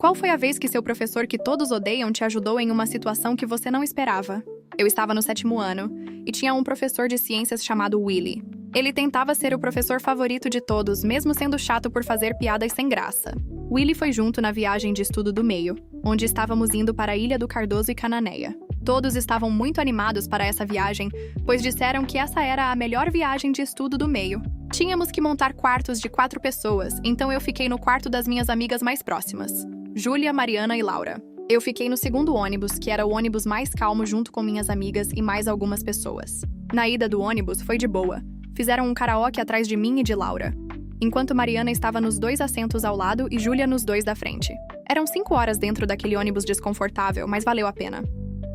Qual foi a vez que seu professor que todos odeiam te ajudou em uma situação que você não esperava? Eu estava no 7º ano e tinha um professor de ciências chamado Willy. Ele tentava ser o professor favorito de todos, mesmo sendo chato por fazer piadas sem graça. Willy foi junto na viagem de estudo do meio, onde estávamos indo para a Ilha do Cardoso e Cananéia. Todos estavam muito animados para essa viagem, pois disseram que essa era a melhor viagem de estudo do meio. Tínhamos que montar quartos de 4 pessoas, então eu fiquei no quarto das minhas amigas mais próximas, Júlia, Mariana e Laura. Eu fiquei no 2º ônibus, que era o ônibus mais calmo junto com minhas amigas e mais algumas pessoas. Na ida do ônibus foi de boa. Fizeram um karaoke atrás de mim e de Laura, enquanto Mariana estava nos 2 assentos ao lado e Júlia nos 2 da frente. Eram 5 horas dentro daquele ônibus desconfortável, mas valeu a pena.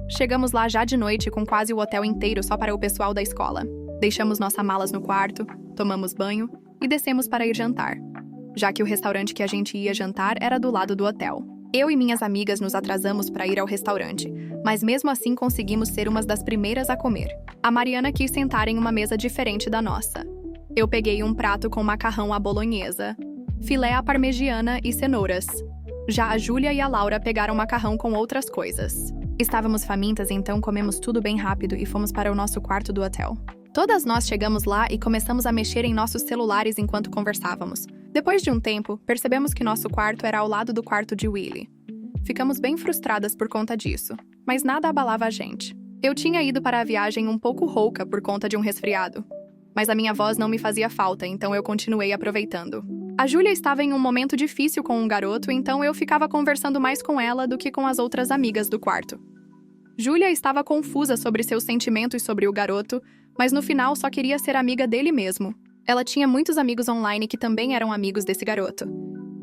Chegamos lá já de noite com quase o hotel inteiro só para o pessoal da escola. Deixamos nossas malas no quarto, tomamos banho e descemos para ir jantar, já que o restaurante que a gente ia jantar era do lado do hotel. Eu e minhas amigas nos atrasamos para ir ao restaurante, mas mesmo assim conseguimos ser umas das primeiras a comer. A Mariana quis sentar em uma mesa diferente da nossa. Eu peguei um prato com macarrão à bolonhesa, filé à parmegiana e cenouras. Já a Júlia e a Laura pegaram macarrão com outras coisas. Estávamos famintas, então comemos tudo bem rápido e fomos para o nosso quarto do hotel. Todas nós chegamos lá e começamos a mexer em nossos celulares enquanto conversávamos. Depois de um tempo, percebemos que nosso quarto era ao lado do quarto de Willy. Ficamos bem frustradas por conta disso, mas nada abalava a gente. Eu tinha ido para a viagem um pouco rouca por conta de um resfriado, mas a minha voz não me fazia falta, então eu continuei aproveitando. A Júlia estava em um momento difícil com um garoto, então eu ficava conversando mais com ela do que com as outras amigas do quarto. Júlia estava confusa sobre seus sentimentos sobre o garoto, mas no final só queria ser amiga dele mesmo. Ela tinha muitos amigos online que também eram amigos desse garoto.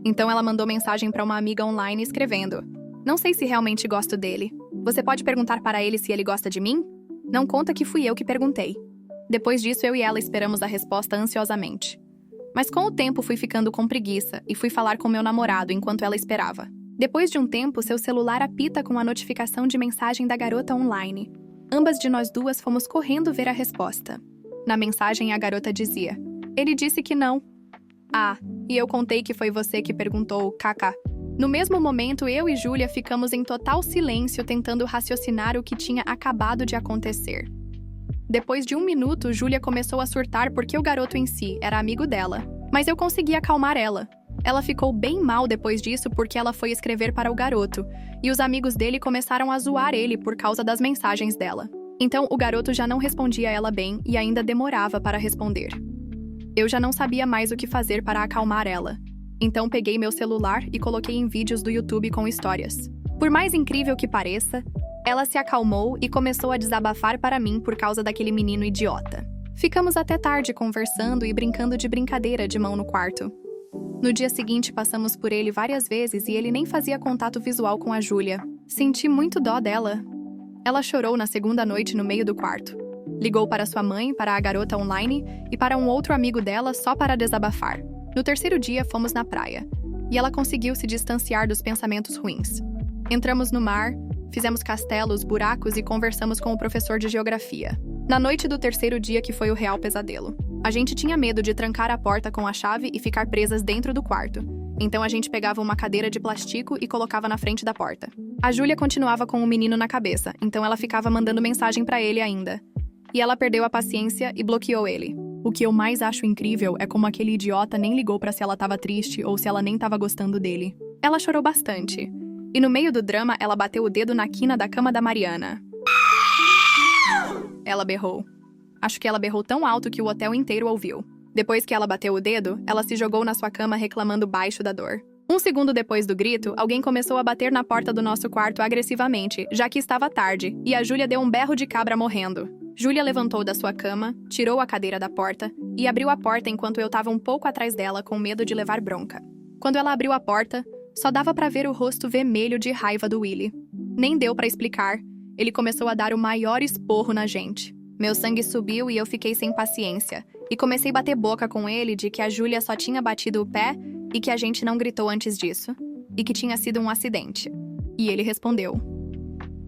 Então ela mandou mensagem para uma amiga online escrevendo: "Não sei se realmente gosto dele. Você pode perguntar para ele se ele gosta de mim? Não conta que fui eu que perguntei." Depois disso, eu e ela esperamos a resposta ansiosamente. Mas com o tempo fui ficando com preguiça e fui falar com meu namorado enquanto ela esperava. Depois de um tempo, seu celular apita com a notificação de mensagem da garota online. Ambas de nós duas fomos correndo ver a resposta. Na mensagem, a garota dizia: "Ele disse que não." "Ah, e eu contei que foi você que perguntou, kk." No mesmo momento, eu e Júlia ficamos em total silêncio tentando raciocinar o que tinha acabado de acontecer. Depois de 1 minuto, Júlia começou a surtar porque o garoto em si era amigo dela, mas eu consegui acalmar ela. Ela ficou bem mal depois disso porque ela foi escrever para o garoto, e os amigos dele começaram a zoar ele por causa das mensagens dela. Então, o garoto já não respondia ela bem e ainda demorava para responder. Eu já não sabia mais o que fazer para acalmar ela. Então, peguei meu celular e coloquei em vídeos do YouTube com histórias. Por mais incrível que pareça, ela se acalmou e começou a desabafar para mim por causa daquele menino idiota. Ficamos até tarde conversando e brincando de brincadeira de mão no quarto. No dia seguinte, passamos por ele várias vezes e ele nem fazia contato visual com a Júlia. Senti muito dó dela. Ela chorou na 2ª noite no meio do quarto. Ligou para sua mãe, para a garota online e para um outro amigo dela só para desabafar. No 3º dia, fomos na praia, e ela conseguiu se distanciar dos pensamentos ruins. Entramos no mar, fizemos castelos, buracos e conversamos com o professor de geografia. Na noite do 3º dia, que foi o real pesadelo, a gente tinha medo de trancar a porta com a chave e ficar presas dentro do quarto. Então a gente pegava uma cadeira de plástico e colocava na frente da porta. A Júlia continuava com o menino na cabeça, então ela ficava mandando mensagem para ele ainda. E ela perdeu a paciência e bloqueou ele. O que eu mais acho incrível é como aquele idiota nem ligou pra se ela tava triste ou se ela nem tava gostando dele. Ela chorou bastante. E no meio do drama, ela bateu o dedo na quina da cama da Mariana. Ela berrou. Acho que ela berrou tão alto que o hotel inteiro ouviu. Depois que ela bateu o dedo, ela se jogou na sua cama reclamando baixo da dor. 1 segundo depois do grito, alguém começou a bater na porta do nosso quarto agressivamente, já que estava tarde, e a Júlia deu um berro de cabra morrendo. Júlia levantou da sua cama, tirou a cadeira da porta e abriu a porta enquanto eu estava um pouco atrás dela com medo de levar bronca. Quando ela abriu a porta, só dava para ver o rosto vermelho de raiva do Willy. Nem deu para explicar, ele começou a dar o maior esporro na gente. Meu sangue subiu e eu fiquei sem paciência, e comecei a bater boca com ele de que a Júlia só tinha batido o pé e que a gente não gritou antes disso, e que tinha sido um acidente. E ele respondeu: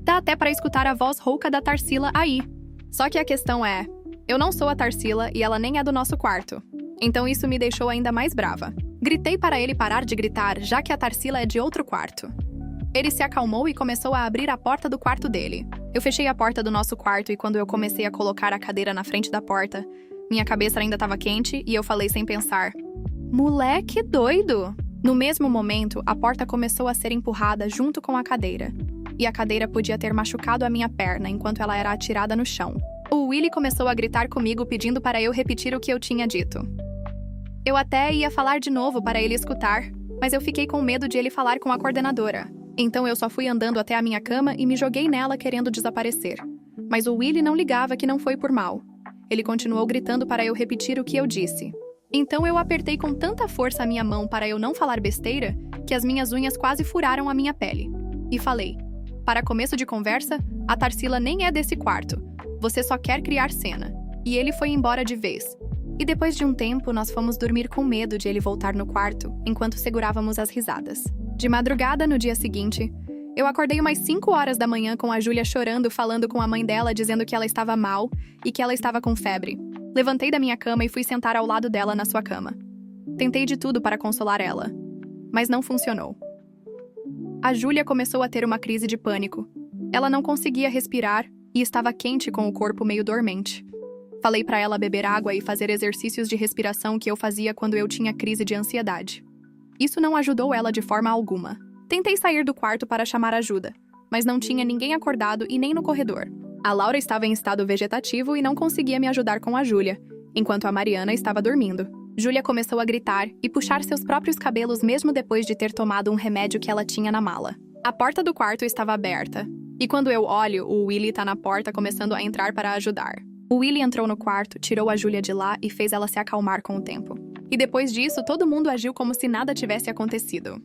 "Dá até para escutar a voz rouca da Tarsila aí. Só que a questão é, eu não sou a Tarsila e ela nem é do nosso quarto. Então isso me deixou ainda mais brava. Gritei para ele parar de gritar, já que a Tarsila é de outro quarto. Ele se acalmou e começou a abrir a porta do quarto dele. Eu fechei a porta do nosso quarto e quando eu comecei a colocar a cadeira na frente da porta, minha cabeça ainda estava quente e eu falei sem pensar: "Moleque doido!" No mesmo momento, a porta começou a ser empurrada junto com a cadeira. E a cadeira podia ter machucado a minha perna enquanto ela era atirada no chão. O Willy começou a gritar comigo pedindo para eu repetir o que eu tinha dito. Eu até ia falar de novo para ele escutar, mas eu fiquei com medo de ele falar com a coordenadora. Então eu só fui andando até a minha cama e me joguei nela querendo desaparecer. Mas o Willy não ligava que não foi por mal. Ele continuou gritando para eu repetir o que eu disse. Então eu apertei com tanta força a minha mão para eu não falar besteira, que as minhas unhas quase furaram a minha pele. E falei: "Para começo de conversa, a Tarsila nem é desse quarto. Você só quer criar cena." E ele foi embora de vez. E depois de um tempo, nós fomos dormir com medo de ele voltar no quarto, enquanto segurávamos as risadas. De madrugada, no dia seguinte, eu acordei umas 5 horas da manhã com a Júlia chorando, falando com a mãe dela, dizendo que ela estava mal e que ela estava com febre. Levantei da minha cama e fui sentar ao lado dela na sua cama. Tentei de tudo para consolar ela, mas não funcionou. A Júlia começou a ter uma crise de pânico. Ela não conseguia respirar e estava quente com o corpo meio dormente. Falei para ela beber água e fazer exercícios de respiração que eu fazia quando eu tinha crise de ansiedade. Isso não ajudou ela de forma alguma. Tentei sair do quarto para chamar ajuda, mas não tinha ninguém acordado e nem no corredor. A Laura estava em estado vegetativo e não conseguia me ajudar com a Júlia, enquanto a Mariana estava dormindo. Júlia começou a gritar e puxar seus próprios cabelos mesmo depois de ter tomado um remédio que ela tinha na mala. A porta do quarto estava aberta, e quando eu olho, o Willy está na porta começando a entrar para ajudar. O Willy entrou no quarto, tirou a Júlia de lá e fez ela se acalmar com o tempo. E depois disso, todo mundo agiu como se nada tivesse acontecido.